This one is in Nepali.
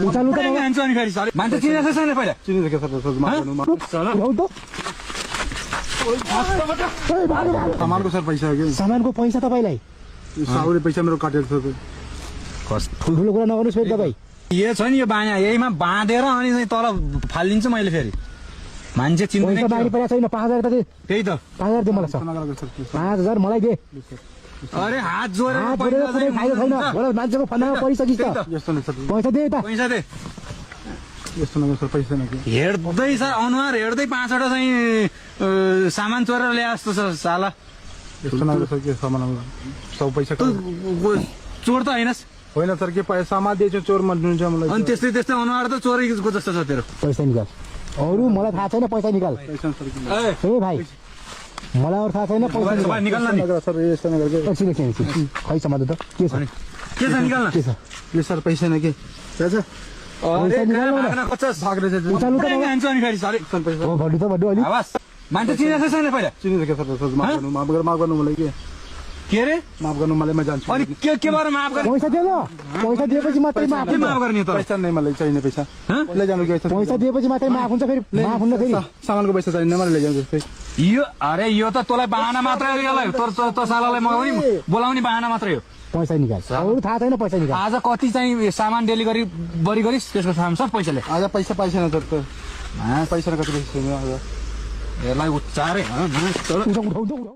उचाल्नु त मान्छे अनि फेरि सर मान्छे चिनेको छैन पहिला चिनिसके सर सामानको सर पैसा हो कि सामानको पैसा तपाईँलाई साउले पैसा मेरो काटेको छ ठुल्ठुलो कुरा नगर्नुहोस् फेरि तपाईँ यो छ नि यो बाँया यहीमा बाँधेर अनि चाहिँ तल फालिदिन्छु मैले फेरि मान्छे चिन्दैन पैसा बाँडी परेको छैन 5000 त दे त्यही त 5000 दे मलाई 5000 मलाई दे अरे हात जोडेर हात जोडेर कुनै फाइदा छैन होला मान्छेको फन्दामा परिसकिस् त यस्तो नै सर पैसा दे त पैसा दे यस्तो नगर्नु सर पैसा नगर्नु हेर्दै सर अनुहार हेर्दै 5वटा चाहिँ सामान चोरेर ल्याए जस्तो छ साला यस्तो नगर्नु सर के सामान सब पैसा चोर त हैनस् होइन सर के पैसा सामान दिएछु चोर मान्नुहुन्छ मलाई अनि त्यस्तै त्यस्तै अनुहार त चोरेको जस्तो छ तेरो पैसा निकाल अरु मलाई थाहा छैन पैसा निकाल पैसा सर ए भाइ मलाई अरु थाहा छैन पैसा निकाल न नगर सर यस्तो नगर के एकछिन खै समाद त के छ के छ निकाल्न के छ ले सर पैसा न के छ अरे भाग्न खोज्छस् भाग्रे छ उचाल्नु त मान्छे अनि फेरि सरी सर पैसा हो भड्डु त भड्डु अलि आवाज मान्छे चिनेको छैन पहिला चिनिसके सर माफ गर्नु मलाई के रे माफ गर्नु मलाई म जान्छु अनि के भएर माफ गर्ने पैसा दे ल पैसा दिएपछि मात्रै माफ के माफ गर्ने त पैसा नै मलाई चाहिने पैसा ले जानु के पैसा दिएपछि मात्रै माफ हुन्छ फेरि माफ हुन्न फेरि सामानको पैसा चाहिने मलाई ले जानु जस्तै यो अरे यो त तँलाई बाहना मात्रै हो यसलाई त सालालाई मगाउने बोलाउने बाहना मात्रै हो पैसा निकाल अरु थाहा छैन पैसा निकाल आज कति चाहिँ सामान डेलिभरी बढी गरिस् त्यसको सामान सब पैसाले आज पैसा छैन सर पैसा कति पैसा छैन आज यसलाई उच्चारे उठाउ